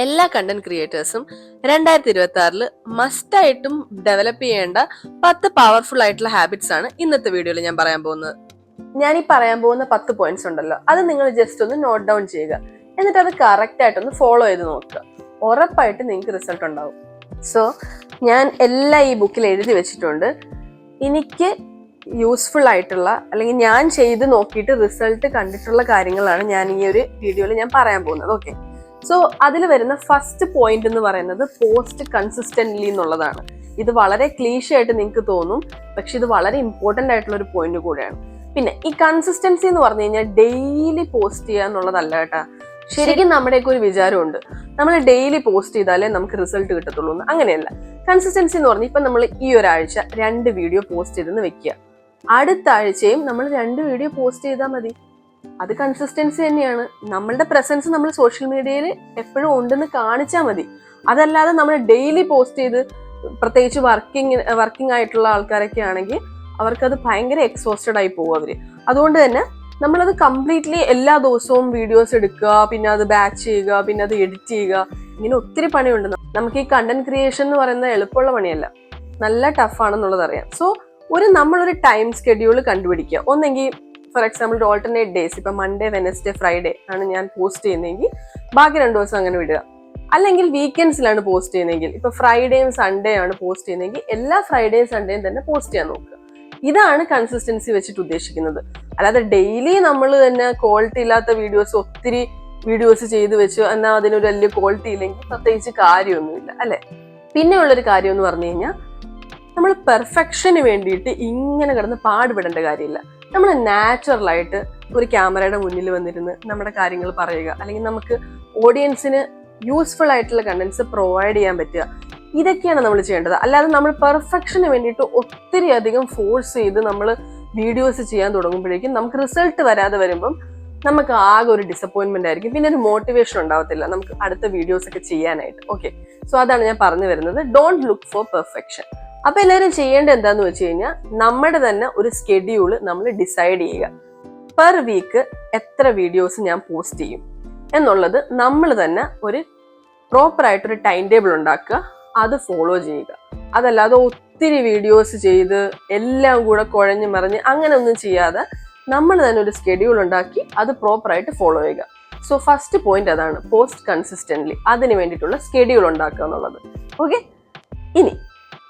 എല്ലാ കണ്ടന്റ് ക്രിയേറ്റേഴ്സും 2026 മസ്റ്റായിട്ടും ഡെവലപ്പ് ചെയ്യേണ്ട 10 പവർഫുൾ ആയിട്ടുള്ള ഹാബിറ്റ്സ് ആണ് ഇന്നത്തെ വീഡിയോയിൽ ഞാൻ പറയാൻ പോകുന്നത്. ഞാൻ ഈ പറയാൻ പോകുന്ന 10 പോയിന്റ്സ് ഉണ്ടല്ലോ, അത് നിങ്ങൾ ജസ്റ്റ് ഒന്ന് നോട്ട് ഡൗൺ ചെയ്യുക. എന്നിട്ട് അത് കറക്റ്റ് ആയിട്ടൊന്ന് ഫോളോ ചെയ്ത് നോക്കുക. ഉറപ്പായിട്ട് നിങ്ങൾക്ക് റിസൾട്ട് ഉണ്ടാവും. സോ ഞാൻ എല്ലാം ഈ ബുക്കിൽ എഴുതി വെച്ചിട്ടുണ്ട്. എനിക്ക് യൂസ്ഫുൾ ആയിട്ടുള്ള അല്ലെങ്കിൽ ഞാൻ ചെയ്ത് നോക്കിയിട്ട് റിസൾട്ട് കണ്ടിട്ടുള്ള കാര്യങ്ങളാണ് ഞാൻ ഈ ഒരു വീഡിയോയിൽ ഞാൻ പറയാൻ പോകുന്നത്. ഓക്കെ, സോ അതിൽ വരുന്ന ഫസ്റ്റ് പോയിന്റ് എന്ന് പറയുന്നത് പോസ്റ്റ് കൺസിസ്റ്റന്റ്ലി എന്നുള്ളതാണ്. ഇത് വളരെ ക്ലീഷ ആയിട്ട് നിങ്ങൾക്ക് തോന്നും, പക്ഷെ ഇത് വളരെ ഇമ്പോർട്ടന്റ് ആയിട്ടുള്ള ഒരു പോയിന്റ് കൂടെയാണ്. പിന്നെ ഈ കൺസിസ്റ്റൻസി എന്ന് പറഞ്ഞു കഴിഞ്ഞാൽ ഡെയിലി പോസ്റ്റ് ചെയ്യുക എന്നുള്ളതല്ല കേട്ടാ. ശരിക്കും നമ്മുടെയൊക്കെ ഒരു വിചാരമുണ്ട്, നമ്മൾ ഡെയിലി പോസ്റ്റ് ചെയ്താലേ നമുക്ക് റിസൾട്ട് കിട്ടത്തുള്ളൂ എന്ന്. അങ്ങനെയല്ല. കൺസിസ്റ്റൻസി എന്ന് പറഞ്ഞാൽ ഇപ്പൊ നമ്മൾ ഈ ഒരാഴ്ച 2 വീഡിയോ പോസ്റ്റ് ചെയ്തെന്ന് വെക്കുക, അടുത്ത ആഴ്ചയും നമ്മൾ 2 വീഡിയോ പോസ്റ്റ് ചെയ്താൽ മതി. അത് കൺസിസ്റ്റൻസി തന്നെയാണ്. നമ്മളുടെ പ്രസൻസ് നമ്മൾ സോഷ്യൽ മീഡിയയിൽ എപ്പോഴും ഉണ്ടെന്ന് കാണിച്ചാൽ മതി. അതല്ലാതെ നമ്മൾ ഡെയിലി പോസ്റ്റ് ചെയ്ത്, പ്രത്യേകിച്ച് വർക്കിംഗ് ആയിട്ടുള്ള ആൾക്കാരൊക്കെ ആണെങ്കിൽ അവർക്കത് ഭയങ്കര എക്സോസ്റ്റഡ് ആയി പോകും അവര്. അതുകൊണ്ട് തന്നെ നമ്മളത് കംപ്ലീറ്റ്ലി എല്ലാ ദിവസവും വീഡിയോസ് എടുക്കുക, പിന്നെ അത് ബാച്ച് ചെയ്യുക, പിന്നെ അത് എഡിറ്റ് ചെയ്യുക, ഇങ്ങനെ ഒത്തിരി പണിയുണ്ട്. നമുക്ക് ഈ കണ്ടന്റ് ക്രിയേഷൻ എന്ന് പറയുന്നത് എളുപ്പമുള്ള പണിയല്ല, നല്ല ടഫാണെന്നുള്ളത് അറിയാം. സോ നമ്മളൊരു ടൈം സ്കെഡ്യൂൾ കണ്ടുപിടിക്കുക. ഒന്നെങ്കിൽ ഫോർ എക്സാമ്പിൾ ഒരു ഓൾട്ടർനേറ്റ് ഡേയ്സ്, ഇപ്പൊ മൺഡേ, വെനസ്ഡേ, ഫ്രൈഡേ ആണ് ഞാൻ പോസ്റ്റ് ചെയ്യുന്നതെങ്കിൽ ബാക്കി 2 ദിവസം അങ്ങനെ വിടുക. അല്ലെങ്കിൽ വീക്കെൻഡ്സിലാണ് പോസ്റ്റ് ചെയ്യുന്നതെങ്കിൽ, ഇപ്പൊ ഫ്രൈഡേയും സൺഡേ ആണ് പോസ്റ്റ് ചെയ്യുന്നതെങ്കിൽ എല്ലാ ഫ്രൈഡേയും സൺഡേയും തന്നെ പോസ്റ്റ് ചെയ്യാൻ നോക്കുക. ഇതാണ് കൺസിസ്റ്റൻസി വെച്ചിട്ട് ഉദ്ദേശിക്കുന്നത്. അല്ലാതെ ഡെയിലി നമ്മൾ തന്നെ ക്വാളിറ്റി ഇല്ലാത്ത വീഡിയോസ് ഒത്തിരി വീഡിയോസ് ചെയ്ത് വെച്ചു എന്നാൽ അതിനൊരു വലിയ ക്വാളിറ്റി ഇല്ലെങ്കിൽ പ്രത്യേകിച്ച് കാര്യമൊന്നുമില്ല, അല്ലെ? പിന്നെ ഉള്ളൊരു കാര്യം എന്ന് പറഞ്ഞു കഴിഞ്ഞാൽ നമ്മൾ പെർഫെക്ഷന് വേണ്ടിയിട്ട് ഇങ്ങനെ കിടന്ന് പാടുപെടേണ്ട കാര്യമില്ല. നമ്മൾ നാച്ചുറലായിട്ട് ഒരു ക്യാമറയുടെ മുന്നിൽ വന്നിരുന്ന് നമ്മുടെ കാര്യങ്ങൾ പറയുക, അല്ലെങ്കിൽ നമുക്ക് ഓഡിയൻസിന് യൂസ്ഫുൾ ആയിട്ടുള്ള കണ്ടന്റ്സ് പ്രൊവൈഡ് ചെയ്യാൻ പറ്റുക, ഇതൊക്കെയാണ് നമ്മൾ ചെയ്യേണ്ടത്. അല്ലാതെ നമ്മൾ പെർഫെക്ഷന് വേണ്ടിയിട്ട് ഒത്തിരി അധികം ഫോഴ്സ് ചെയ്ത് നമ്മൾ വീഡിയോസ് ചെയ്യാൻ തുടങ്ങുമ്പോഴേക്കും നമുക്ക് റിസൾട്ട് വരാതെ വരുമ്പം നമുക്ക് ആകെ ഒരു ഡിസപ്പോയിന്റ്മെന്റ് ആയിരിക്കും. പിന്നെ ഒരു മോട്ടിവേഷൻ ഉണ്ടാവത്തില്ല നമുക്ക് അടുത്ത വീഡിയോസ് ഒക്കെ ചെയ്യാനായിട്ട്. ഓക്കെ, സോ അതാണ് ഞാൻ പറഞ്ഞു വരുന്നത്. Don't look for perfection. അപ്പൊ എല്ലാവരും ചെയ്യേണ്ടത് എന്താന്ന് വെച്ച് കഴിഞ്ഞാൽ നമ്മുടെ തന്നെ ഒരു സ്കെഡ്യൂള് നമ്മൾ ഡിസൈഡ് ചെയ്യുക. പെർ വീക്ക് എത്ര വീഡിയോസ് ഞാൻ പോസ്റ്റ് ചെയ്യും എന്നുള്ളത് നമ്മൾ തന്നെ ഒരു പ്രോപ്പർ ആയിട്ടൊരു ടൈം ടേബിൾ ഉണ്ടാക്കുക, അത് ഫോളോ ചെയ്യുക. അതല്ലാതെ ഒത്തിരി വീഡിയോസ് ചെയ്ത് എല്ലാം കൂടെ കുഴഞ്ഞു മറിഞ്ഞ് അങ്ങനെ ഒന്നും ചെയ്യാതെ നമ്മൾ തന്നെ ഒരു സ്കെഡ്യൂൾ ഉണ്ടാക്കി അത് പ്രോപ്പറായിട്ട് ഫോളോ ചെയ്യുക. സോ ഫസ്റ്റ് പോയിന്റ് അതാണ്, പോസ്റ്റ് കൺസിസ്റ്റന്റ്ലി. അതിന് വേണ്ടിയിട്ടുള്ള സ്കെഡ്യൂൾ ഉണ്ടാക്കുക എന്നുള്ളത്. ഓക്കെ, ഇനി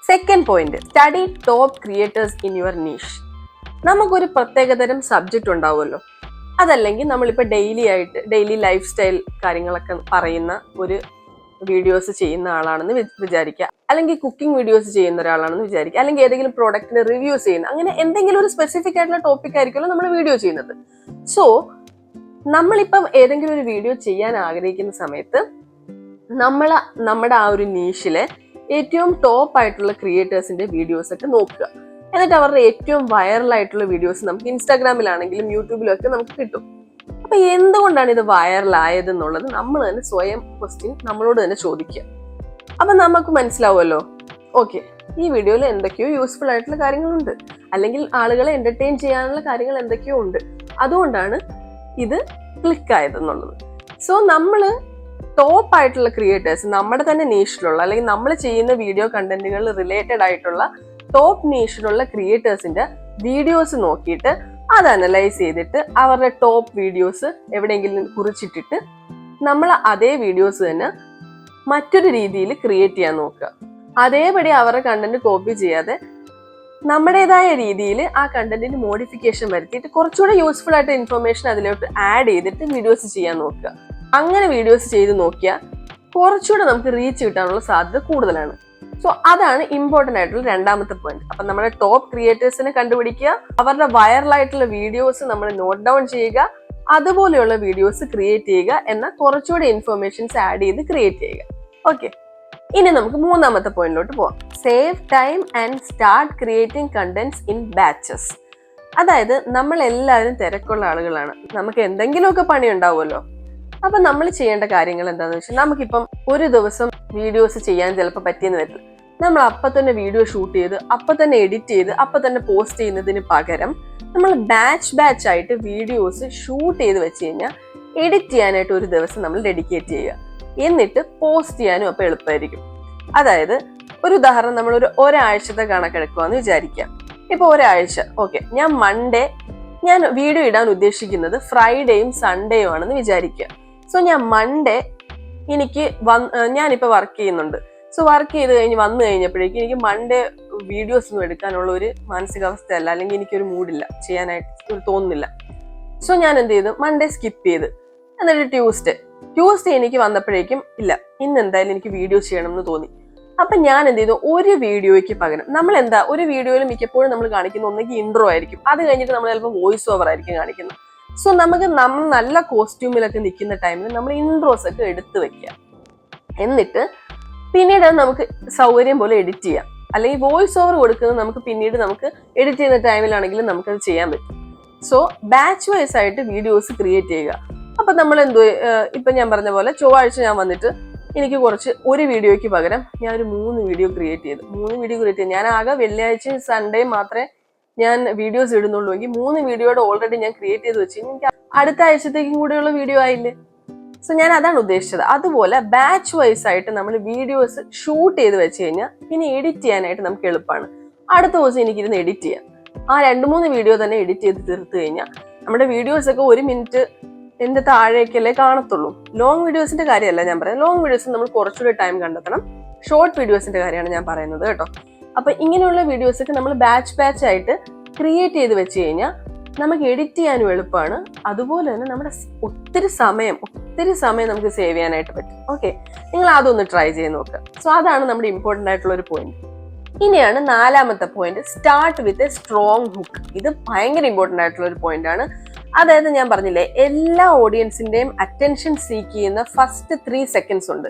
second point, study top creators in your niche. നമുക്കൊരു പ്രത്യേകതരം സബ്ജക്റ്റ് ഉണ്ടാവുമല്ലോ. അതല്ലെങ്കിൽ നമ്മളിപ്പോൾ ഡെയിലി ലൈഫ് സ്റ്റൈൽ കാര്യങ്ങളൊക്കെ പറയുന്ന ഒരു വീഡിയോസ് ചെയ്യുന്ന ആളാണെന്ന് വിചാരിക്കുക, അല്ലെങ്കിൽ കുക്കിംഗ് വീഡിയോസ് ചെയ്യുന്ന ഒരാളാണെന്ന് വിചാരിക്കുക, അല്ലെങ്കിൽ ഏതെങ്കിലും പ്രോഡക്റ്റിന് റിവ്യൂസ് ചെയ്യുന്ന, അങ്ങനെ എന്തെങ്കിലും ഒരു സ്പെസിഫിക് ആയിട്ടുള്ള ടോപ്പിക് ആയിരിക്കുമല്ലോ നമ്മൾ വീഡിയോ ചെയ്യുന്നത്. സോ നമ്മളിപ്പം ഏതെങ്കിലും ഒരു വീഡിയോ ചെയ്യാൻ ആഗ്രഹിക്കുന്ന സമയത്ത് നമ്മുടെ ആ ഒരു നീഷിലെ ഏറ്റവും ടോപ്പ് ആയിട്ടുള്ള ക്രിയേറ്റേഴ്സിന്റെ വീഡിയോസ് ഒക്കെ നോക്കുക. എന്നിട്ട് അവരുടെ ഏറ്റവും വൈറലായിട്ടുള്ള വീഡിയോസ് നമുക്ക് ഇൻസ്റ്റാഗ്രാമിലാണെങ്കിലും യൂട്യൂബിലും ഒക്കെ നമുക്ക് കിട്ടും. അപ്പൊ എന്തുകൊണ്ടാണ് ഇത് വൈറലായത് എന്നുള്ളത് നമ്മൾ തന്നെ സ്വയം ക്വസ്റ്റ്യൻ നമ്മളോട് തന്നെ ചോദിക്കുക. അപ്പൊ നമുക്ക് മനസ്സിലാവുമല്ലോ, ഓക്കെ, ഈ വീഡിയോയിൽ എന്തൊക്കെയോ യൂസ്ഫുൾ ആയിട്ടുള്ള കാര്യങ്ങളുണ്ട്, അല്ലെങ്കിൽ ആളുകളെ എന്റർടൈൻ ചെയ്യാനുള്ള കാര്യങ്ങൾ എന്തൊക്കെയോ ഉണ്ട്, അതുകൊണ്ടാണ് ഇത് ക്ലിക്ക് ആയതെന്നുള്ളത്. സോ നമ്മള് ടോപ്പ് ആയിട്ടുള്ള ക്രിയേറ്റേഴ്സ്, നമ്മുടെ തന്നെ നീഷിലുള്ള അല്ലെങ്കിൽ നമ്മൾ ചെയ്യുന്ന വീഡിയോ കണ്ടന്റുകളിൽ റിലേറ്റഡ് ആയിട്ടുള്ള ടോപ്പ് നീഷിലുള്ള ക്രിയേറ്റേഴ്സിന്റെ വീഡിയോസ് നോക്കിയിട്ട് അത് അനലൈസ് ചെയ്തിട്ട് അവരുടെ ടോപ്പ് വീഡിയോസ് എവിടെയെങ്കിലും കുറിച്ചിട്ടിട്ട് നമ്മൾ അതേ വീഡിയോസ് തന്നെ മറ്റൊരു രീതിയിൽ ക്രിയേറ്റ് ചെയ്യാൻ നോക്കുക. അതേപടി അവരുടെ കണ്ടന്റ് കോപ്പി ചെയ്യാതെ നമ്മുടേതായ രീതിയിൽ ആ കണ്ടന്റിന് മോഡിഫിക്കേഷൻ വരുത്തിയിട്ട് കുറച്ചുകൂടെ യൂസ്ഫുൾ ആയിട്ട് ഇൻഫർമേഷൻ അതിലോട്ട് ആഡ് ചെയ്തിട്ട് വീഡിയോസ് ചെയ്യാൻ നോക്കുക. അങ്ങനെ വീഡിയോസ് ചെയ്ത് നോക്കിയാൽ കുറച്ചുകൂടെ നമുക്ക് റീച്ച് കിട്ടാനുള്ള സാധ്യത കൂടുതലാണ്. സോ അതാണ് ഇമ്പോർട്ടന്റ് ആയിട്ടുള്ള രണ്ടാമത്തെ പോയിന്റ്. അപ്പൊ നമ്മുടെ ടോപ്പ് ക്രിയേറ്റേഴ്സിനെ കണ്ടുപിടിക്കുക, അവരുടെ വൈറലായിട്ടുള്ള വീഡിയോസ് നമ്മൾ നോട്ട് ഡൗൺ ചെയ്യുക, അതുപോലെയുള്ള വീഡിയോസ് ക്രിയേറ്റ് ചെയ്യുക, എന്നാൽ കുറച്ചുകൂടെ ഇൻഫർമേഷൻസ് ആഡ് ചെയ്ത് ക്രിയേറ്റ് ചെയ്യുക. ഓക്കെ, ഇനി നമുക്ക് മൂന്നാമത്തെ പോയിന്റിലോട്ട് പോവാം. Save time and start creating contents in batches. അതായത് നമ്മൾ എല്ലാവരും തിരക്കുള്ള ആളുകളാണ്, നമുക്ക് എന്തെങ്കിലുമൊക്കെ പണി ഉണ്ടാവുമല്ലോ. അപ്പൊ നമ്മൾ ചെയ്യേണ്ട കാര്യങ്ങൾ എന്താണെന്ന് വെച്ചാൽ, നമുക്കിപ്പം ഒരു ദിവസം വീഡിയോസ് ചെയ്യാൻ ചിലപ്പോൾ പറ്റിയെന്ന് വരില്ല. നമ്മൾ അപ്പം തന്നെ വീഡിയോ ഷൂട്ട് ചെയ്ത് അപ്പം തന്നെ എഡിറ്റ് ചെയ്ത് അപ്പം തന്നെ പോസ്റ്റ് ചെയ്യുന്നതിന് പകരം നമ്മൾ ബാച്ച് ആയിട്ട് വീഡിയോസ് ഷൂട്ട് ചെയ്ത് വെച്ച് കഴിഞ്ഞാൽ എഡിറ്റ് ചെയ്യാനായിട്ട് ഒരു ദിവസം നമ്മൾ ഡെഡിക്കേറ്റ് ചെയ്യുക. എന്നിട്ട് പോസ്റ്റ് ചെയ്യാനും അപ്പോൾ എളുപ്പമായിരിക്കും. അതായത് ഒരു ഉദാഹരണം, നമ്മൾ ഒരാഴ്ചത്തെ കണക്കെടുക്കുകയെന്ന് വിചാരിക്കാം. ഇപ്പൊ ഒരാഴ്ച ഓക്കെ, ഞാൻ വീഡിയോ ഇടാൻ ഉദ്ദേശിക്കുന്നത് ഫ്രൈഡേയും സൺഡേയും ആണെന്ന് വിചാരിക്കുക. സോ ഞാൻ മൺഡേ ഞാനിപ്പോ വർക്ക് ചെയ്യുന്നുണ്ട്. സോ വർക്ക് ചെയ്ത് കഴിഞ്ഞ് വന്നു കഴിഞ്ഞപ്പോഴേക്കും എനിക്ക് മൺഡേ വീഡിയോസ് ഒന്നും എടുക്കാനുള്ള ഒരു മാനസികാവസ്ഥയല്ല, അല്ലെങ്കിൽ എനിക്കൊരു മൂഡില്ല, ചെയ്യാനായിട്ട് തോന്നുന്നില്ല. സോ ഞാൻ എന്ത് ചെയ്തു, മൺഡേ സ്കിപ്പ് ചെയ്ത്. എന്നിട്ട് ട്യൂസ്ഡേ എനിക്ക് വന്നപ്പോഴേക്കും ഇല്ല, ഇന്ന് എന്തായാലും എനിക്ക് വീഡിയോ ചെയ്യണം എന്ന് തോന്നി. അപ്പൊ ഞാൻ എന്ത് ചെയ്തു, ഒരു വീഡിയോയ്ക്ക് പകരം ഒരു വീഡിയോയിൽ മിക്കപ്പോഴും നമ്മൾ കാണിക്കുന്ന ഒന്നെങ്കിൽ ഇൻട്രോ ആയിരിക്കും, അത് കഴിഞ്ഞിട്ട് നമ്മൾ ചിലപ്പോൾ വോയിസ് ഓവർ ആയിരിക്കും കാണിക്കുന്നത്. സോ നമ്മൾ നല്ല കോസ്റ്റ്യൂമിലൊക്കെ നിൽക്കുന്ന ടൈമിൽ നമ്മൾ ഇൻട്രോസ് ഒക്കെ എടുത്തു വെക്കുക. എന്നിട്ട് പിന്നീട് അത് നമുക്ക് സൗകര്യം പോലെ എഡിറ്റ് ചെയ്യാം. അല്ലെങ്കിൽ വോയിസ് ഓവർ കൊടുക്കുന്നത് നമുക്ക് എഡിറ്റ് ചെയ്യുന്ന ടൈമിലാണെങ്കിലും നമുക്കത് ചെയ്യാൻ പറ്റും. സോ ബാച്ച് വൈസ് ആയിട്ട് വീഡിയോസ് ക്രിയേറ്റ് ചെയ്യുക. അപ്പൊ നമ്മൾ ഇപ്പൊ ഞാൻ പറഞ്ഞ പോലെ ചൊവ്വാഴ്ച ഞാൻ വന്നിട്ട് എനിക്ക് ഒരു വീഡിയോയ്ക്ക് പകരം ഞാൻ ഒരു 3 വീഡിയോ ക്രിയേറ്റ് ചെയ്തു. ഞാൻ ആകെ വെള്ളിയാഴ്ച സൺഡേ മാത്രമേ ഞാൻ വീഡിയോസ് ഇടുന്നുള്ളൂ എങ്കിൽ 3 വീഡിയോയുടെ ഓൾറെഡി ഞാൻ ക്രിയേറ്റ് ചെയ്ത് വെച്ച് എനിക്ക് അടുത്ത ആഴ്ചത്തേക്കും കൂടെയുള്ള വീഡിയോ ആയില്ലേ. സോ ഞാൻ അതാണ് ഉദ്ദേശിച്ചത്. അതുപോലെ ബാച്ച് വൈസ് ആയിട്ട് നമ്മൾ വീഡിയോസ് ഷൂട്ട് ചെയ്ത് വെച്ച് കഴിഞ്ഞാൽ പിന്നെ എഡിറ്റ് ചെയ്യാനായിട്ട് നമുക്ക് എളുപ്പമാണ്. അടുത്ത ദിവസം എനിക്കിരുന്ന് എഡിറ്റ് ചെയ്യാം. ആ 2-3 വീഡിയോ തന്നെ എഡിറ്റ് ചെയ്ത് തീർത്ത് കഴിഞ്ഞാൽ നമ്മുടെ വീഡിയോസ് ഒക്കെ 1 മിനിറ്റ് എന്റെ താഴേക്കല്ലേ കാണത്തുള്ളൂ. ലോങ് വീഡിയോസിന്റെ കാര്യമല്ല ഞാൻ പറയുന്നത്. ലോങ് വീഡിയോസിന് നമ്മൾ കുറച്ചുകൂടി ടൈം കണ്ടെത്തണം. ഷോർട്ട് വീഡിയോസിന്റെ കാര്യമാണ് ഞാൻ പറയുന്നത് കേട്ടോ. അപ്പൊ ഇങ്ങനെയുള്ള വീഡിയോസ് ഒക്കെ നമ്മൾ ബാച്ച് ആയിട്ട് ക്രിയേറ്റ് ചെയ്ത് വെച്ച് കഴിഞ്ഞാൽ നമുക്ക് എഡിറ്റ് ചെയ്യാനും എളുപ്പമാണ്. അതുപോലെ തന്നെ നമ്മുടെ ഒത്തിരി സമയം നമുക്ക് സേവ് ചെയ്യാനായിട്ട് പറ്റും. ഓക്കെ, നിങ്ങൾ അതൊന്ന് ട്രൈ ചെയ്ത് നോക്കുക. സോ അതാണ് നമ്മുടെ ഇമ്പോർട്ടന്റ് ആയിട്ടുള്ള ഒരു പോയിന്റ്. ഇനിയാണ് 4ാമത്തെ point, start with a strong hook. ഇത് ഭയങ്കര ഇമ്പോർട്ടന്റ് ആയിട്ടുള്ള ഒരു പോയിന്റ് ആണ്. അതായത് ഞാൻ പറഞ്ഞില്ലേ, എല്ലാ ഓഡിയൻസിന്റെയും അറ്റൻഷൻ സീക്ക് ചെയ്യുന്ന ഫസ്റ്റ് 3 സെക്കൻഡ്സ് ഉണ്ട്.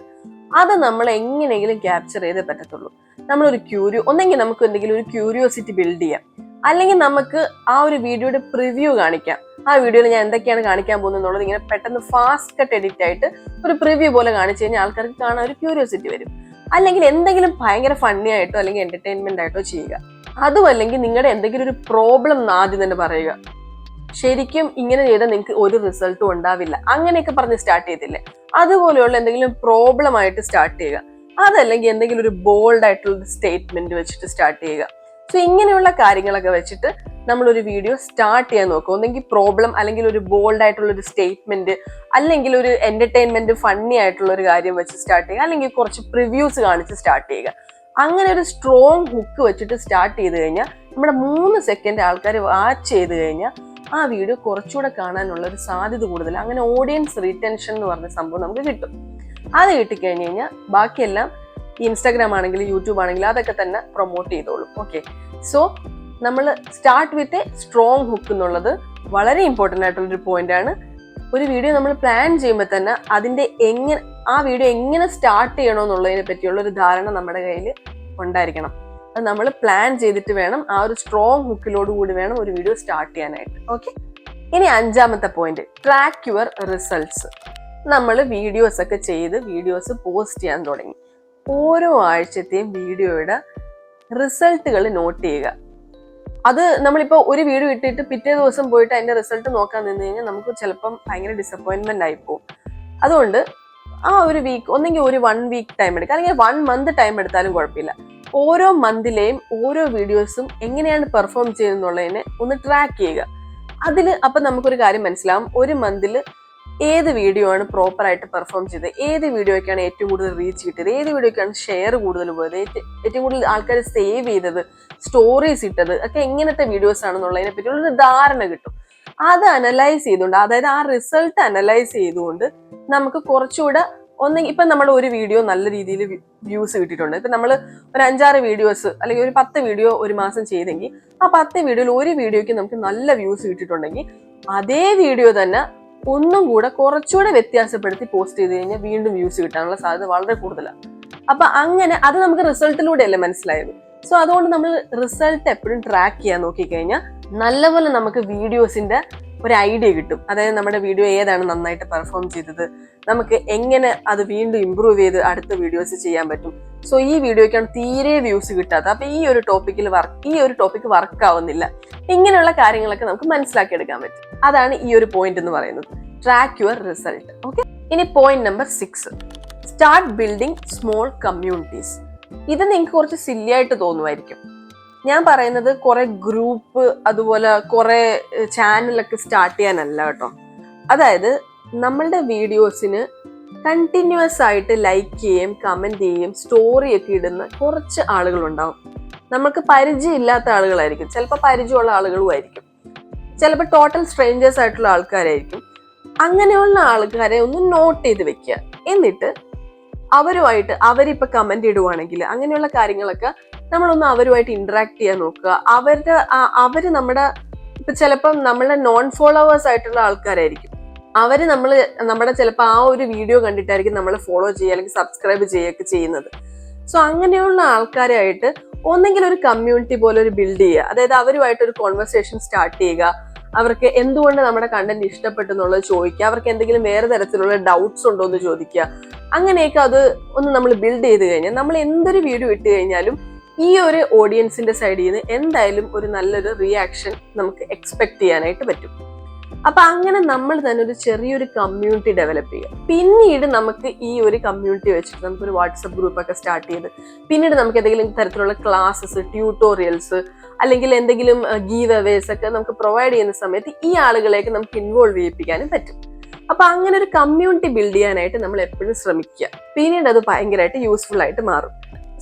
അത് നമ്മൾ എങ്ങനെയെങ്കിലും ക്യാപ്ചർ ചെയ്തേ പറ്റത്തുള്ളൂ. ഒന്നെങ്കിൽ നമുക്ക് എന്തെങ്കിലും ഒരു ക്യൂരിയോസിറ്റി ബിൽഡ് ചെയ്യാം, അല്ലെങ്കിൽ നമുക്ക് ആ ഒരു വീഡിയോയുടെ പ്രിവ്യൂ കാണിക്കാം. ആ വീഡിയോയിൽ ഞാൻ എന്തൊക്കെയാണ് കാണിക്കാൻ പോകുന്നത് എന്നുള്ളത് ഇങ്ങനെ പെട്ടെന്ന് ഫാസ്റ്റ് കട്ട് എഡിറ്റ് ആയിട്ട് ഒരു പ്രിവ്യൂ പോലെ കാണിച്ചു കഴിഞ്ഞാൽ ആൾക്കാർക്ക് കാണാൻ ഒരു ക്യൂരിയോസിറ്റി വരും. അല്ലെങ്കിൽ എന്തെങ്കിലും ഭയങ്കര ഫണ്ണി ആയിട്ടോ അല്ലെങ്കിൽ എന്റർടൈൻമെന്റ് ആയിട്ടോ ചെയ്യുക. അതുമല്ലെങ്കിൽ നിങ്ങളുടെ എന്തെങ്കിലും ഒരു പ്രോബ്ലം ആദ്യം തന്നെ പറയുക. ശരിക്കും ഇങ്ങനെ ചെയ്താൽ നിങ്ങൾക്ക് ഒരു റിസൾട്ടും ഉണ്ടാവില്ല, അങ്ങനെയൊക്കെ പറഞ്ഞ് സ്റ്റാർട്ട് ചെയ്തില്ലേ, അതുപോലെയുള്ള എന്തെങ്കിലും പ്രോബ്ലം ആയിട്ട് സ്റ്റാർട്ട് ചെയ്യുക. അതല്ലെങ്കിൽ എന്തെങ്കിലും ഒരു ബോൾഡ് ആയിട്ടുള്ള സ്റ്റേറ്റ്മെന്റ് വെച്ചിട്ട് സ്റ്റാർട്ട് ചെയ്യുക. സോ ഇങ്ങനെയുള്ള കാര്യങ്ങളൊക്കെ വെച്ചിട്ട് നമ്മളൊരു വീഡിയോ സ്റ്റാർട്ട് ചെയ്യാൻ നോക്കുക. ഒന്നെങ്കിൽ പ്രോബ്ലം, അല്ലെങ്കിൽ ഒരു ബോൾഡ് ആയിട്ടുള്ള ഒരു സ്റ്റേറ്റ്മെന്റ്, അല്ലെങ്കിൽ ഒരു എന്റർടൈൻമെന്റ് ഫണ്ണി ആയിട്ടുള്ള ഒരു കാര്യം വെച്ച് സ്റ്റാർട്ട് ചെയ്യുക, അല്ലെങ്കിൽ കുറച്ച് പ്രിവ്യൂസ് കാണിച്ച് സ്റ്റാർട്ട് ചെയ്യുക. അങ്ങനെ ഒരു സ്ട്രോങ് ഹുക്ക് വെച്ചിട്ട് സ്റ്റാർട്ട് ചെയ്ത് കഴിഞ്ഞാൽ നമ്മുടെ 3 സെക്കൻഡ് ആൾക്കാർ വാച്ച് ചെയ്ത് കഴിഞ്ഞാൽ ആ വീഡിയോ കുറച്ചുകൂടെ കാണാനുള്ള ഒരു സാധ്യത കൂടുതൽ. അങ്ങനെ ഓഡിയൻസ് റീറ്റൻഷൻ എന്ന് പറഞ്ഞ സംഭവം നമുക്ക് കിട്ടും. അത് കിട്ടിക്കഴിഞ്ഞ് കഴിഞ്ഞാൽ ബാക്കിയെല്ലാം ഇൻസ്റ്റാഗ്രാം ആണെങ്കിലും യൂട്യൂബ് ആണെങ്കിലും അതൊക്കെ തന്നെ പ്രൊമോട്ട് ചെയ്തോളും. ഓക്കെ, സോ നമ്മൾ start with a strong hook എന്നുള്ളത് വളരെ ഇമ്പോർട്ടൻ്റ് ആയിട്ടുള്ളൊരു പോയിന്റ് ആണ്. ഒരു വീഡിയോ നമ്മൾ പ്ലാൻ ചെയ്യുമ്പോൾ തന്നെ ആ വീഡിയോ എങ്ങനെ സ്റ്റാർട്ട് ചെയ്യണമെന്നുള്ളതിനെ പറ്റിയുള്ള ഒരു ധാരണ നമ്മുടെ കയ്യിൽ ഉണ്ടായിരിക്കണം. അത് നമ്മൾ പ്ലാൻ ചെയ്തിട്ട് വേണം, ആ ഒരു സ്ട്രോങ് ഹുക്കിലോട് കൂടി വേണം ഒരു വീഡിയോ സ്റ്റാർട്ട് ചെയ്യാനായിട്ട്. ഓക്കെ, ഇനി 5ാമത്തെ പോയിന്റ്, ട്രാക്ക് യുവർ റിസൾട്ട്സ്. നമ്മൾ വീഡിയോസ് ഒക്കെ ചെയ്ത് വീഡിയോസ് പോസ്റ്റ് ചെയ്യാൻ തുടങ്ങി. ഓരോ ആഴ്ചത്തെയും വീഡിയോയുടെ റിസൾട്ടുകൾ നോട്ട് ചെയ്യുക. അത് നമ്മളിപ്പോൾ ഒരു വീഡിയോ ഇട്ടിട്ട് പിറ്റേ ദിവസം പോയിട്ട് അതിന്റെ റിസൾട്ട് നോക്കാൻ നിന്ന് കഴിഞ്ഞാൽ നമുക്ക് ചിലപ്പം ഭയങ്കര ഡിസപ്പോയിന്റ്മെന്റ് ആയി പോകും. അതുകൊണ്ട് ആ ഒരു വീക്ക്, ഒന്നെങ്കിൽ ഒരു 1 വീക്ക് ടൈം എടുക്കുക, അല്ലെങ്കിൽ 1 മന്ത് ടൈം എടുത്താലും കുഴപ്പമില്ല. ഓരോ മന്തിലെയും ഓരോ വീഡിയോസും എങ്ങനെയാണ് പെർഫോം ചെയ്യുന്നതിനെ ഒന്ന് ട്രാക്ക് ചെയ്യുക. അപ്പൊ നമുക്കൊരു കാര്യം മനസ്സിലാവും, ഒരു മന്തിൽ ഏത് വീഡിയോ ആണ് പ്രോപ്പർ ആയിട്ട് പെർഫോം ചെയ്തത്, ഏത് വീഡിയോയ്ക്കാണ് ഏറ്റവും കൂടുതൽ റീച്ച് കിട്ടിയത്, ഏത് വീഡിയോയ്ക്കാണ് ഷെയർ കൂടുതൽ പോയത്, ഏറ്റവും കൂടുതൽ ആൾക്കാർ സേവ് ചെയ്തത്, സ്റ്റോറീസ് ഇട്ടത് ഒക്കെ എങ്ങനത്തെ വീഡിയോസ് ആണെന്നുള്ളതിനെ പറ്റിയുള്ള ഒരു ധാരണ കിട്ടും. അത് അനലൈസ് ചെയ്തുകൊണ്ട്, അതായത് ആ റിസൾട്ട് അനലൈസ് ചെയ്തുകൊണ്ട് നമുക്ക് കുറച്ചുകൂടെ ഇപ്പൊ നമ്മൾ ഒരു വീഡിയോ നല്ല രീതിയിൽ വ്യൂസ് കിട്ടിയിട്ടുണ്ട്. ഇപ്പൊ നമ്മൾ ഒരു 5-6 വീഡിയോസ് അല്ലെങ്കിൽ ഒരു 10 വീഡിയോ ഒരു മാസം ചെയ്തെങ്കിൽ ആ 10 വീഡിയോയിൽ ഒരു വീഡിയോയ്ക്ക് നമുക്ക് നല്ല വ്യൂസ് കിട്ടിയിട്ടുണ്ടെങ്കിൽ അതേ വീഡിയോ തന്നെ ഒന്നും കൂടെ കുറച്ചുകൂടെ വ്യത്യാസപ്പെടുത്തി പോസ്റ്റ് ചെയ്ത് കഴിഞ്ഞാൽ വീണ്ടും വ്യൂസ് കിട്ടാനുള്ള സാധ്യത വളരെ കൂടുതലാണ്. അപ്പൊ അങ്ങനെ അത് നമുക്ക് റിസൾട്ടിലൂടെയല്ലേ മനസ്സിലായത്. സോ അതുകൊണ്ട് നമ്മൾ റിസൾട്ട് എപ്പോഴും ട്രാക്ക് ചെയ്യാൻ നോക്കിക്കഴിഞ്ഞാൽ നല്ലപോലെ നമുക്ക് വീഡിയോസിന്റെ ഒരു ഐഡിയ കിട്ടും. അതായത് നമ്മുടെ വീഡിയോ ഏതാണ് നന്നായിട്ട് പെർഫോം ചെയ്തത്, നമുക്ക് എങ്ങനെ അത് വീണ്ടും ഇമ്പ്രൂവ് ചെയ്ത് അടുത്ത വീഡിയോസ് ചെയ്യാൻ പറ്റും. സോ ഈ വീഡിയോയ്ക്കാണ് തീരെ വ്യൂസ് കിട്ടാത്തത്, അപ്പൊ ഈ ഒരു ടോപ്പിക്ക് വർക്ക് ആവുന്നില്ല. ഇങ്ങനെയുള്ള കാര്യങ്ങളൊക്കെ നമുക്ക് മനസ്സിലാക്കിയെടുക്കാൻ പറ്റും. അതാണ് ഈ ഒരു പോയിന്റ് എന്ന് പറയുന്നത്. Track your result. ഓക്കെ, ഇനി point number 6, start building small communities. ഇത് നിങ്ങൾക്ക് കുറച്ച് സില്ലി ആയിട്ട് തോന്നുമായിരിക്കും. ഞാൻ പറയുന്നത് കുറെ ഗ്രൂപ്പ് അതുപോലെ കുറെ ചാനലൊക്കെ സ്റ്റാർട്ട് ചെയ്യാനല്ല കേട്ടോ. അതായത് നമ്മളുടെ വീഡിയോസിന് കണ്ടിന്യൂസ് ആയിട്ട് ലൈക്ക് ചെയ്യുകയും കമന്റ് ചെയ്യുകയും സ്റ്റോറി ഒക്കെ ഇടുന്ന കുറച്ച് ആളുകളുണ്ടാവും. നമുക്ക് പരിചയമില്ലാത്ത ആളുകളായിരിക്കും, ചിലപ്പോൾ പരിചയമുള്ള ആളുകളും ആയിരിക്കും, ചിലപ്പോൾ ടോട്ടൽ സ്ട്രേഞ്ചേഴ്സ് ആയിട്ടുള്ള ആൾക്കാരായിരിക്കും. അങ്ങനെയുള്ള ആൾക്കാരെ ഒന്ന് നോട്ട് ചെയ്ത് വെക്കുക. എന്നിട്ട് അവരുമായിട്ട് അവരിപ്പോൾ കമന്റ് ഇടുവാണെങ്കിൽ അങ്ങനെയുള്ള കാര്യങ്ങളൊക്കെ നമ്മളൊന്ന് അവരുമായിട്ട് ഇന്ററാക്ട് ചെയ്യാൻ നോക്കുക. അവര് ഇപ്പൊ ചിലപ്പം നമ്മളെ നോൺ ഫോളോവേഴ്സ് ആയിട്ടുള്ള ആൾക്കാരായിരിക്കും. അവര് നമ്മുടെ ചിലപ്പോൾ ആ ഒരു വീഡിയോ കണ്ടിട്ടായിരിക്കും നമ്മളെ ഫോളോ ചെയ്യുക അല്ലെങ്കിൽ സബ്സ്ക്രൈബ് ചെയ്യുകയൊക്കെ ചെയ്യുന്നത്. സോ അങ്ങനെയുള്ള ആൾക്കാരായിട്ട് ഒന്നെങ്കിൽ ഒരു കമ്മ്യൂണിറ്റി പോലെ ഒരു ബിൽഡ് ചെയ്യുക. അതായത് അവരുമായിട്ട് ഒരു കോൺവെർസേഷൻ സ്റ്റാർട്ട് ചെയ്യുക. അവർക്ക് എന്തുകൊണ്ട് നമ്മുടെ കണ്ടന്റ് ഇഷ്ടപ്പെട്ടു എന്നുള്ളത് ചോദിക്കുക. അവർക്ക് എന്തെങ്കിലും വേറെ തരത്തിലുള്ള ഡൗട്ട്സ് ഉണ്ടോ എന്ന് ചോദിക്കുക. അങ്ങനെയൊക്കെ അത് ഒന്ന് നമ്മൾ ബിൽഡ് ചെയ്ത് കഴിഞ്ഞാൽ നമ്മൾ എന്തൊരു വീഡിയോ ഇട്ട് കഴിഞ്ഞാലും ഈ ഒരു ഓഡിയൻസിന്റെ സൈഡിൽ നിന്ന് എന്തായാലും ഒരു നല്ലൊരു റിയാക്ഷൻ നമുക്ക് എക്സ്പെക്ട് ചെയ്യാനായിട്ട് പറ്റും. അപ്പൊ അങ്ങനെ നമ്മൾ തന്നെ ഒരു ചെറിയൊരു കമ്മ്യൂണിറ്റി ഡെവലപ്പ് ചെയ്യുക. പിന്നീട് നമുക്ക് ഈ ഒരു കമ്മ്യൂണിറ്റി വെച്ചിട്ട് നമുക്കൊരു വാട്സപ്പ് ഗ്രൂപ്പ് ഒക്കെ സ്റ്റാർട്ട് ചെയ്ത് പിന്നീട് നമുക്ക് എന്തെങ്കിലും തരത്തിലുള്ള ക്ലാസ്സസ്, ട്യൂട്ടോറിയൽസ് അല്ലെങ്കിൽ എന്തെങ്കിലും ഗീവ് അവേസ് ഒക്കെ നമുക്ക് പ്രൊവൈഡ് ചെയ്യുന്ന സമയത്ത് ഈ ആളുകളെയൊക്കെ നമുക്ക് ഇൻവോൾവ് ചെയ്യിപ്പിക്കാനും പറ്റും. അപ്പൊ അങ്ങനെ ഒരു കമ്മ്യൂണിറ്റി ബിൽഡ് ചെയ്യാനായിട്ട് നമ്മൾ എപ്പോഴും ശ്രമിക്കുക. പിന്നീട് അത് ഭയങ്കരമായിട്ട് യൂസ്ഫുൾ ആയിട്ട് മാറും.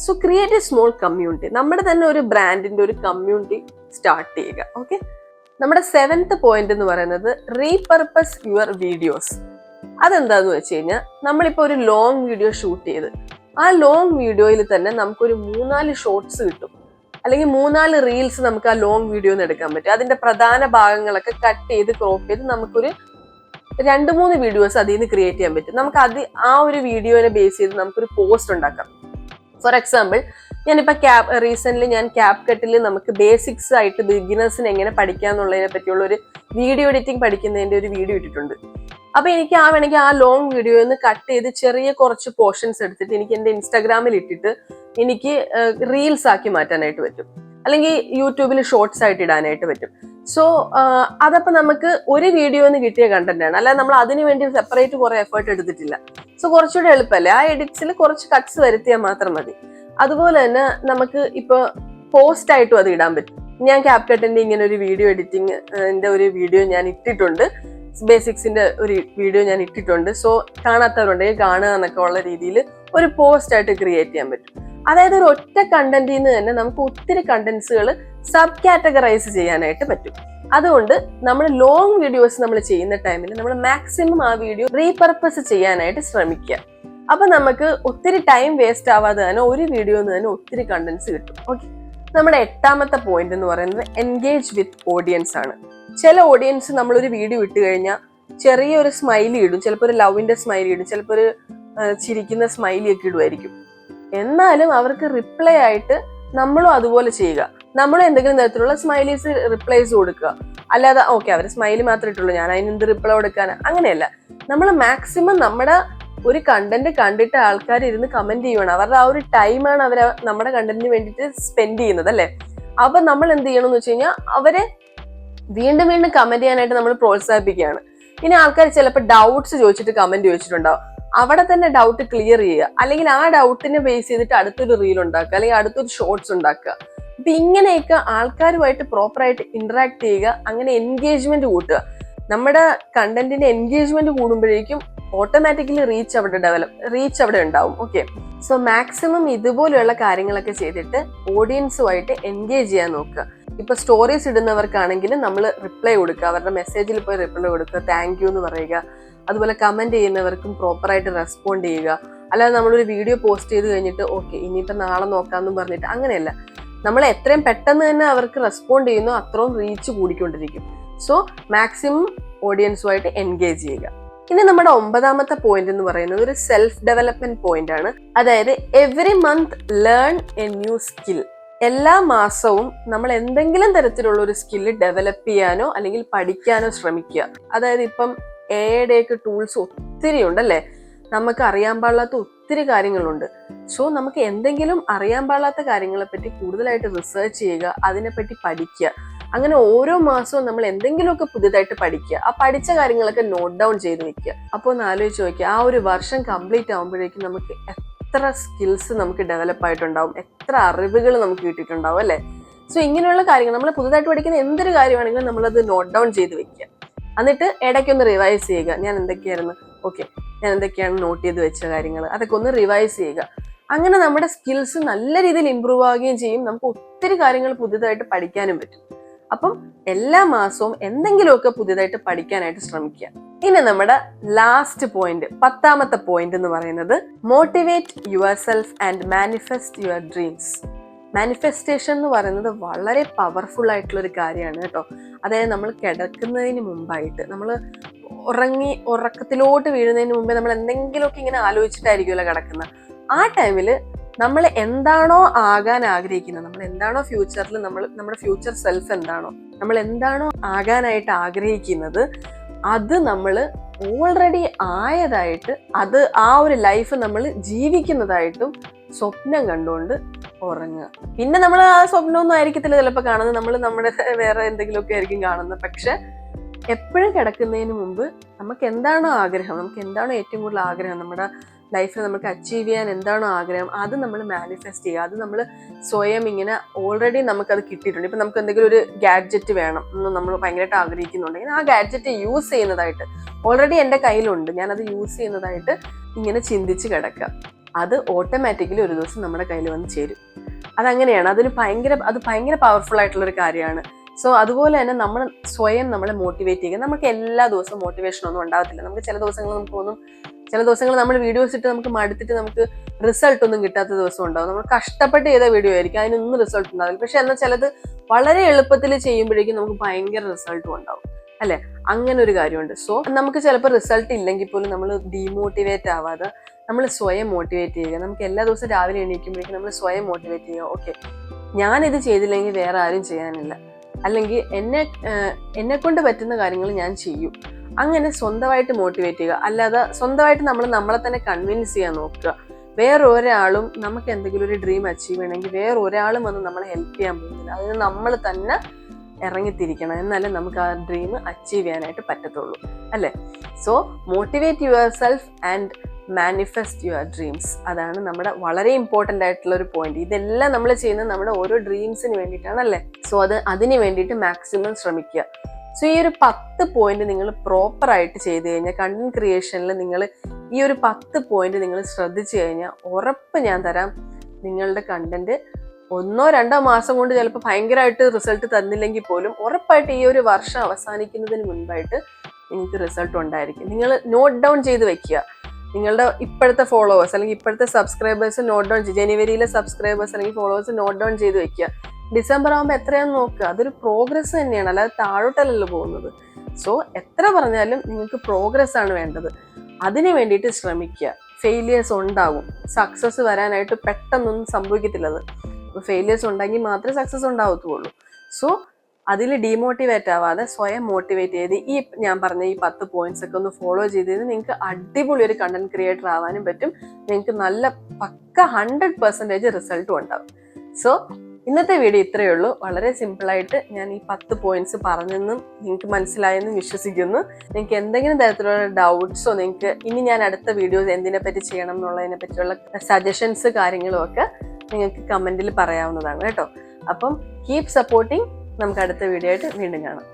So create A small community. നമ്മുടെ തന്നെ ഒരു ബ്രാൻഡിന്റെ ഒരു കമ്മ്യൂണിറ്റി സ്റ്റാർട്ട് ചെയ്യുക. ഓക്കെ, നമ്മുടെ 7th പോയിന്റ് എന്ന് പറയുന്നത് റീപർപ്പസ് യുവർ വീഡിയോസ്. അതെന്താന്ന് വെച്ച് കഴിഞ്ഞാൽ നമ്മളിപ്പോൾ ഒരു ലോങ് വീഡിയോ ഷൂട്ട് ചെയ്ത് ആ ലോങ് വീഡിയോയിൽ തന്നെ നമുക്കൊരു 3-4 ഷോർട്സ് കിട്ടും, അല്ലെങ്കിൽ 3-4 റീൽസ് നമുക്ക് ആ ലോങ് വീഡിയോ എടുക്കാൻ പറ്റും. അതിന്റെ പ്രധാന ഭാഗങ്ങളൊക്കെ കട്ട് ചെയ്ത് ക്രോപ്പ് ചെയ്ത് നമുക്കൊരു 2-3 വീഡിയോസ് അതിൽ നിന്ന് ക്രിയേറ്റ് ചെയ്യാൻ പറ്റും. നമുക്ക് ആ ഒരു വീഡിയോനെ ബേസ് ചെയ്ത് നമുക്കൊരു പോസ്റ്റ് ഉണ്ടാക്കാം. ഫോർ എക്സാമ്പിൾ, ഞാനിപ്പോൾ റീസെന്റ് ഞാൻ CapCut നമുക്ക് ബേസിക്സ് ആയിട്ട് ബിഗിനേഴ്സിന് എങ്ങനെ പഠിക്കാന്നുള്ളതിനെ പറ്റിയുള്ള ഒരു വീഡിയോ എഡിറ്റിംഗ് പഠിക്കുന്നതിന്റെ ഒരു വീഡിയോ ഇട്ടിട്ടുണ്ട്. അപ്പൊ എനിക്ക് വേണമെങ്കിൽ ആ ലോങ് വീഡിയോയിൽ നിന്ന് കട്ട് ചെയ്ത് ചെറിയ കുറച്ച് പോർഷൻസ് എടുത്തിട്ട് എനിക്ക് എന്റെ ഇൻസ്റ്റാഗ്രാമിൽ ഇട്ടിട്ട് എനിക്ക് റീൽസ് ആക്കി മാറ്റാനായിട്ട് പറ്റും, അല്ലെങ്കിൽ യൂട്യൂബിൽ ഷോർട്സ് ആയിട്ട് ഇടാനായിട്ട് പറ്റും. സോ അതപ്പോ നമുക്ക് ഒരു വീഡിയോന്ന് കിട്ടിയ കണ്ടന്റ് ആണ്, അല്ലാതെ നമ്മൾ അതിന് വേണ്ടി സെപ്പറേറ്റ് കുറെ എഫേർട്ട് എടുത്തിട്ടില്ല. സോ കുറച്ചുകൂടെ എളുപ്പമല്ലേ, ആ എഡിറ്റ്സിൽ കുറച്ച് കട്ട്സ് വരുത്തിയാൽ മാത്രം മതി. അതുപോലെ തന്നെ നമുക്ക് ഇപ്പൊ പോസ്റ്റ് ആയിട്ടും അത് ഇടാൻ പറ്റും. ഞാൻ CapCutന്റെ ഇങ്ങനെ ഒരു വീഡിയോ എഡിറ്റിംഗിന്റെ ഒരു വീഡിയോ ഞാൻ ഇട്ടിട്ടുണ്ട്, ബേസിക്സിന്റെ ഒരു വീഡിയോ ഞാൻ ഇട്ടിട്ടുണ്ട്. സോ കാണാത്തവരുണ്ടെങ്കിൽ കാണുക എന്നൊക്കെ ഉള്ള രീതിയിൽ ഒരു പോസ്റ്റ് ആയിട്ട് ക്രിയേറ്റ് ചെയ്യാൻ പറ്റും. അതായത് ഒരു ഒറ്റ കണ്ടന്റിൽ നിന്ന് തന്നെ നമുക്ക് ഒത്തിരി കണ്ടന്റ്സുകൾ സബ് കാറ്റഗറൈസ് ചെയ്യാനായിട്ട് പറ്റും. അതുകൊണ്ട് നമ്മൾ ലോങ് വീഡിയോസ് നമ്മൾ ചെയ്യുന്ന ടൈമിൽ നമ്മൾ മാക്സിമം ആ വീഡിയോ റീപർപ്പസ് ചെയ്യാനായിട്ട് ശ്രമിക്കുക. അപ്പൊ നമുക്ക് ഒത്തിരി ടൈം വേസ്റ്റ് ആവാതെ തന്നെ ഒരു വീഡിയോയിൽ നിന്ന് തന്നെ ഒത്തിരി കണ്ടന്റ്സ് കിട്ടും. ഓക്കെ, നമ്മുടെ 8ാമത്തെ പോയിന്റ് എന്ന് പറയുന്നത് എൻഗേജ് വിത്ത് ഓഡിയൻസ് ആണ്. ചില ഓഡിയൻസ് നമ്മളൊരു വീഡിയോ ഇട്ട് കഴിഞ്ഞാൽ ചെറിയൊരു സ്മൈലി ഇടും, ചിലപ്പോൾ ഒരു ലവിന്റെ സ്മൈലി ഇടും, ചിലപ്പോൾ ഒരു ചിരിക്കുന്ന സ്മൈലി ഒക്കെ ഇടുമായിരിക്കും. എന്നാലും അവർക്ക് റിപ്ലൈ ആയിട്ട് നമ്മളും അതുപോലെ ചെയ്യുക. നമ്മളും എന്തെങ്കിലും തരത്തിലുള്ള സ്മൈലീസ് റിപ്ലൈസ് കൊടുക്കുക. അല്ലാതെ ഓക്കെ അവർ സ്മൈലി മാത്രമേ ഇട്ടുള്ളൂ, ഞാൻ അതിന് എന്ത് റിപ്ലൈ കൊടുക്കാൻ, അങ്ങനെയല്ല. നമ്മൾ മാക്സിമം നമ്മുടെ ഒരു കണ്ടന്റ് കണ്ടിട്ട് ആൾക്കാർ ഇരുന്ന് കമന്റ് ചെയ്യുവാണ്, അവരുടെ ആ ഒരു ടൈമാണ് അവർ നമ്മുടെ കണ്ടന്റിന് വേണ്ടിയിട്ട് സ്പെൻഡ് ചെയ്യുന്നത് അല്ലേ. അപ്പൊ നമ്മൾ എന്ത് ചെയ്യണമെന്ന് വെച്ച് കഴിഞ്ഞാൽ അവരെ വീണ്ടും വീണ്ടും കമന്റ് ചെയ്യാനായിട്ട് നമ്മൾ പ്രോത്സാഹിപ്പിക്കുകയാണ്. ഇനി ആൾക്കാർ ചിലപ്പോൾ ഡൗട്ട്സ് ചോദിച്ചിട്ട് കമന്റ് ചോദിച്ചിട്ടുണ്ടാവും, അവിടെ തന്നെ ഡൗട്ട് ക്ലിയർ ചെയ്യുക, അല്ലെങ്കിൽ ആ ഡൗട്ടിനെ ബേസ് ചെയ്തിട്ട് അടുത്തൊരു റീൽ ഉണ്ടാക്കുക, അല്ലെങ്കിൽ അടുത്തൊരു ഷോർട്സ് ഉണ്ടാക്കുക. അപ്പൊ ഇങ്ങനെയൊക്കെ ആൾക്കാരുമായിട്ട് പ്രോപ്പറായിട്ട് ഇന്ററാക്ട് ചെയ്യുക, അങ്ങനെ എൻഗേജ്മെന്റ് കൂട്ടുക. നമ്മുടെ കണ്ടന്റിന്റെ എൻഗേജ്മെന്റ് കൂടുമ്പോഴേക്കും ഓട്ടോമാറ്റിക്കലി റീച്ച് അവിടെ ഉണ്ടാവും. ഓക്കെ, സോ മാക്സിമം ഇതുപോലെയുള്ള കാര്യങ്ങളൊക്കെ ചെയ്തിട്ട് ഓഡിയൻസുമായിട്ട് എൻഗേജ് ചെയ്യാൻ നോക്കുക. ഇപ്പൊ സ്റ്റോറീസ് ഇടുന്നവർക്കാണെങ്കിലും നമ്മൾ റിപ്ലൈ കൊടുക്കുക, അവരുടെ മെസ്സേജിൽ പോയി റിപ്ലൈ കൊടുക്കുക, താങ്ക് യു എന്ന് പറയുക. അതുപോലെ കമന്റ് ചെയ്യുന്നവർക്കും പ്രോപ്പറായിട്ട് റെസ്പോണ്ട് ചെയ്യുക. അല്ലാതെ നമ്മളൊരു വീഡിയോ പോസ്റ്റ് ചെയ്ത് കഴിഞ്ഞിട്ട് ഓക്കെ ഇനിയിപ്പോൾ നാളെ നോക്കാമെന്നും പറഞ്ഞിട്ട് അങ്ങനെയല്ല. നമ്മൾ എത്രയും പെട്ടെന്ന് തന്നെ അവർക്ക് റെസ്പോണ്ട് ചെയ്യുന്നോ അത്രയും റീച്ച് കൂടിക്കൊണ്ടിരിക്കും. സോ മാക്സിമം ഓഡിയൻസുമായിട്ട് എൻഗേജ് ചെയ്യുക. ഇനി നമ്മുടെ 9ാമത്തെ പോയിന്റ് എന്ന് പറയുന്നത് ഒരു സെൽഫ് ഡെവലപ്മെന്റ് പോയിന്റ് ആണ്. അതായത് every month learn A new skill. എല്ലാ മാസവും നമ്മൾ എന്തെങ്കിലും തരത്തിലുള്ള ഒരു സ്കില്ല് ഡെവലപ്പ് ചെയ്യാനോ അല്ലെങ്കിൽ പഠിക്കാനോ ശ്രമിക്കുക. അതായത് ഇപ്പം AI ടൂൾസ് ഒത്തിരി ഉണ്ടല്ലേ, നമുക്ക് അറിയാൻ പാടില്ലാത്ത ഒത്തിരി കാര്യങ്ങളുണ്ട്. സോ നമുക്ക് എന്തെങ്കിലും അറിയാൻ പാടില്ലാത്ത കാര്യങ്ങളെ പറ്റി കൂടുതലായിട്ട് റിസർച്ച് ചെയ്യുക, അതിനെപ്പറ്റി പഠിക്കുക. അങ്ങനെ ഓരോ മാസവും നമ്മൾ എന്തെങ്കിലുമൊക്കെ പുതിയതായിട്ട് പഠിക്കുക. ആ പഠിച്ച കാര്യങ്ങളൊക്കെ നോട്ട് ഡൗൺ ചെയ്ത് വെക്കുക. അപ്പോൾ ഒന്ന് ആലോചിച്ച് നോക്കുക, ആ ഒരു വർഷം കംപ്ലീറ്റ് ആകുമ്പോഴേക്കും നമുക്ക് എത്ര സ്കിൽസ് നമുക്ക് ഡെവലപ്പ് ആയിട്ടുണ്ടാവും, എത്ര അറിവുകൾ നമുക്ക് കിട്ടിയിട്ടുണ്ടാവും അല്ലേ. സോ ഇങ്ങനെയുള്ള കാര്യങ്ങൾ നമ്മൾ പുതുതായിട്ട് പഠിക്കുന്ന എന്തൊരു കാര്യമാണെങ്കിലും നമ്മളത് നോട്ട് ഡൗൺ ചെയ്ത് വെക്കുക. എന്നിട്ട് ഇടയ്ക്കൊന്ന് റിവൈസ് ചെയ്യുക. ഞാൻ എന്തൊക്കെയാണ് നോട്ട് ചെയ്ത് വെച്ച കാര്യങ്ങൾ, അതൊക്കെ ഒന്ന് റിവൈസ് ചെയ്യുക. അങ്ങനെ നമ്മുടെ സ്കിൽസ് നല്ല രീതിയിൽ ഇമ്പ്രൂവ് ആവുകയും ചെയ്യും. നമുക്ക് ഒത്തിരി കാര്യങ്ങൾ പുതുതായിട്ട് പഠിക്കാനും പറ്റും. അപ്പം എല്ലാ മാസവും എന്തെങ്കിലുമൊക്കെ പുതിയതായിട്ട് പഠിക്കാനായിട്ട് ശ്രമിക്കുക. ഇനി നമ്മുടെ ലാസ്റ്റ് പോയിന്റ്, 10ാമത്തെ പോയിന്റ് എന്ന് പറയുന്നത് motivate your self and manifest your dreams. Manifestation എന്ന് പറയുന്നത് വളരെ പവർഫുൾ ആയിട്ടുള്ള ഒരു കാര്യമാണ് കേട്ടോ. അതായത് നമ്മൾ കിടക്കുന്നതിന് മുമ്പായിട്ട്, നമ്മൾ ഉറക്കത്തിലോട്ട് വീഴുന്നതിന് മുമ്പേ നമ്മൾ എന്തെങ്കിലുമൊക്കെ ഇങ്ങനെ ആലോചിച്ചിട്ടായിരിക്കുമല്ലോ കിടക്കുന്നത്. ആ ടൈമില് നമ്മൾ എന്താണോ ആകാൻ ആഗ്രഹിക്കുന്നത്, നമ്മൾ എന്താണോ ഫ്യൂച്ചറിൽ നമ്മുടെ ഫ്യൂച്ചർ സെൽഫ് എന്താണോ, നമ്മൾ എന്താണോ ആകാനായിട്ട് ആഗ്രഹിക്കുന്നത്, അത് നമ്മൾ ഓൾറെഡി ആയതായിട്ട്, അത് ആ ഒരു ലൈഫ് നമ്മൾ ജീവിക്കുന്നതായിട്ടും സ്വപ്നം കണ്ടുകൊണ്ട് ഉറങ്ങുക. പിന്നെ നമ്മൾ ആ സ്വപ്നമൊന്നും ആയിരിക്കത്തില്ല ചിലപ്പോൾ കാണുന്നത്, നമ്മൾ നമ്മുടെ വേറെ എന്തെങ്കിലുമൊക്കെ ആയിരിക്കും കാണുന്നത്. പക്ഷെ എപ്പോഴും കിടക്കുന്നതിന് മുമ്പ് നമുക്ക് എന്താണോ ആഗ്രഹം, നമുക്ക് എന്താണോ ഏറ്റവും കൂടുതൽ ആഗ്രഹം, നമ്മുടെ ലൈഫിൽ നമുക്ക് അച്ചീവ് ചെയ്യാൻ എന്താണോ ആഗ്രഹം, അത് നമ്മൾ മാനിഫെസ്റ്റ് ചെയ്യുക. അത് നമ്മൾ സ്വയം ഇങ്ങനെ ഓൾറെഡി നമുക്കത് കിട്ടിയിട്ടുണ്ട്. ഇപ്പം നമുക്ക് എന്തെങ്കിലും ഒരു ഗാഡ്ജറ്റ് വേണം എന്ന് നമ്മൾ ഭയങ്കരമായിട്ട് ആഗ്രഹിക്കുന്നുണ്ടെങ്കിൽ ആ ഗാഡ്ജറ്റ് യൂസ് ചെയ്യുന്നതായിട്ട് ഓൾറെഡി എൻ്റെ കയ്യിലുണ്ട്, ഞാനത് യൂസ് ചെയ്യുന്നതായിട്ട് ഇങ്ങനെ ചിന്തിച്ച് കിടക്കുക. അത് ഓട്ടോമാറ്റിക്കലി ഒരു ദിവസം നമ്മുടെ കയ്യിൽ വന്ന് ചേരും. അതങ്ങനെയാണ്. അത് ഭയങ്കര പവർഫുൾ ആയിട്ടുള്ളൊരു കാര്യമാണ്. സോ അതുപോലെ തന്നെ നമ്മൾ സ്വയം നമ്മളെ മോട്ടിവേറ്റ് ചെയ്യുക. നമുക്ക് എല്ലാ ദിവസവും മോട്ടിവേഷൻ ഒന്നും ഉണ്ടാകത്തില്ല. നമുക്ക് ചില ദിവസങ്ങൾ നമ്മൾ വീഡിയോസ് ഇട്ട് നമുക്ക് മടുത്തിട്ട് നമുക്ക് റിസൾട്ട് ഒന്നും കിട്ടാത്ത ദിവസം ഉണ്ടാവും. നമ്മൾ കഷ്ടപ്പെട്ട് ചെയ്ത വീഡിയോ ആയിരിക്കും, അതിനൊന്നും റിസൾട്ട് ഉണ്ടാവില്ല. പക്ഷെ എന്നാൽ ചിലത് വളരെ എളുപ്പത്തിൽ ചെയ്യുമ്പോഴേക്കും നമുക്ക് ഭയങ്കര റിസൾട്ടും ഉണ്ടാവും അല്ലെ. അങ്ങനെ ഒരു കാര്യമുണ്ട്. സോ നമുക്ക് ചിലപ്പോൾ റിസൾട്ട് ഇല്ലെങ്കിൽ പോലും നമ്മൾ ഡീമോട്ടിവേറ്റ് ആവാതെ നമ്മൾ സ്വയം മോട്ടിവേറ്റ് ചെയ്യുക. നമുക്ക് എല്ലാ ദിവസവും രാവിലെ എണീക്കുമ്പോഴേക്കും നമ്മൾ സ്വയം മോട്ടിവേറ്റ് ചെയ്യുക. ഓക്കെ, ഞാനിത് ചെയ്തില്ലെങ്കിൽ വേറെ ആരും ചെയ്യാനില്ല, അല്ലെങ്കിൽ എന്നെ കൊണ്ട് പറ്റുന്ന കാര്യങ്ങൾ ഞാൻ ചെയ്യും. അങ്ങനെ സ്വന്തമായിട്ട് മോട്ടിവേറ്റ് ചെയ്യുക. അല്ലാതെ സ്വന്തമായിട്ട് നമ്മളെ തന്നെ കൺവിൻസ് ചെയ്യാൻ നോക്കുക. വേറൊരാളും നമുക്ക് എന്തെങ്കിലും ഒരു ഡ്രീം അച്ചീവ് ചെയ്യണമെങ്കിൽ വേറൊരാളും വന്ന് നമ്മളെ ഹെൽപ്പ് ചെയ്യാൻ പോകുന്നില്ല. അതിന് നമ്മൾ തന്നെ ഇറങ്ങിത്തിരിക്കണം, എന്നാലേ നമുക്ക് ആ ഡ്രീം അച്ചീവ് ചെയ്യാനായിട്ട് പറ്റത്തുള്ളൂ അല്ലേ. So motivate your self and manifest your dreams. അതാണ് നമ്മുടെ വളരെ ഇമ്പോർട്ടൻ്റ് ആയിട്ടുള്ള ഒരു പോയിന്റ്. ഇതെല്ലാം നമ്മൾ ചെയ്യുന്നത് നമ്മുടെ ഓരോ ഡ്രീംസിന് വേണ്ടിയിട്ടാണ് അല്ലേ. സോ അതിന് വേണ്ടിയിട്ട് മാക്സിമം ശ്രമിക്കുക. സോ ഈ ഒരു 10 പോയിന്റ് നിങ്ങൾ പ്രോപ്പറായിട്ട് ചെയ്ത് കഴിഞ്ഞാൽ, കണ്ടന്റ് ക്രിയേഷനിൽ നിങ്ങൾ ഈ ഒരു 10 പോയിന്റ് നിങ്ങൾ ശ്രദ്ധിച്ചു കഴിഞ്ഞാൽ ഉറപ്പ് ഞാൻ തരാം, നിങ്ങളുടെ കണ്ടന്റ് 1-2 മാസം കൊണ്ട് ചിലപ്പോൾ ഭയങ്കരമായിട്ട് റിസൾട്ട് തന്നില്ലെങ്കിൽ പോലും ഉറപ്പായിട്ട് ഈ ഒരു വർഷം അവസാനിക്കുന്നതിന് മുൻപായിട്ട് നിങ്ങൾക്ക് റിസൾട്ട് ഉണ്ടായിരിക്കും. നിങ്ങൾ നോട്ട് ഡൗൺ ചെയ്ത് വെക്കുക. നിങ്ങളുടെ ഇപ്പോഴത്തെ ഫോളോവേഴ്സ് അല്ലെങ്കിൽ ഇപ്പോഴത്തെ സബ്സ്ക്രൈബേഴ്സ് നോട്ട് ഡൗൺ ചെയ്ത്, ജനുവരിയിലെ സബ്സ്ക്രൈബേഴ്സ് അല്ലെങ്കിൽ ഫോളോവേഴ്സ് നോട്ട് ഡൗൺ ചെയ്ത് വെക്കുക. ഡിസംബർ ആകുമ്പോൾ എത്രയാണെന്ന് നോക്കുക. അതൊരു പ്രോഗ്രസ് തന്നെയാണ്, അല്ലാതെ താഴോട്ടല്ലല്ലോ പോകുന്നത്. സോ എത്ര പറഞ്ഞാലും നിങ്ങൾക്ക് പ്രോഗ്രസ് ആണ് വേണ്ടത്. അതിന് വേണ്ടിയിട്ട് ശ്രമിക്കുക. ഫെയിലിയേഴ്സ് ഉണ്ടാകും, സക്സസ് വരാനായിട്ട് പെട്ടെന്നൊന്നും സംഭവിക്കത്തില്ലത്. ഫെയിലിയേഴ്സ് ഉണ്ടെങ്കിൽ മാത്രമേ സക്സസ് ഉണ്ടാവത്തുള്ളൂ. സോ അതിൽ ഡീമോട്ടിവേറ്റ് ആവാതെ സ്വയം മോട്ടിവേറ്റ് ചെയ്ത് ഈ ഞാൻ പറഞ്ഞ ഈ 10 പോയിന്റ്സ് ഒക്കെ ഒന്ന് ഫോളോ ചെയ്ത് നിങ്ങൾക്ക് അടിപൊളി ഒരു കണ്ടന്റ് ക്രിയേറ്റർ ആവാനും പറ്റും. നിങ്ങൾക്ക് നല്ല പക്ക 100% റിസൾട്ടും ഉണ്ടാവും. സോ ഇന്നത്തെ വീഡിയോ ഇത്രയേ ഉള്ളൂ. വളരെ സിമ്പിളായിട്ട് ഞാൻ ഈ 10 പോയിന്റ്സ് പറഞ്ഞെന്നും നിങ്ങൾക്ക് മനസ്സിലായെന്നും വിശ്വസിക്കുന്നു. നിങ്ങൾക്ക് എന്തെങ്കിലും തരത്തിലുള്ള ഡൗട്ട്സോ, നിങ്ങൾക്ക് ഇനി ഞാൻ അടുത്ത വീഡിയോസ് എന്തിനെ പറ്റി ചെയ്യണം എന്നുള്ളതിനെ പറ്റിയുള്ള സജഷൻസ് കാര്യങ്ങളും ഒക്കെ നിങ്ങൾക്ക് കമന്റിൽ പറയാവുന്നതാണ് കേട്ടോ. അപ്പം കീപ് സപ്പോർട്ടിങ്. നമുക്ക് അടുത്ത വീഡിയോ ആയിട്ട് വീണ്ടും കാണാം.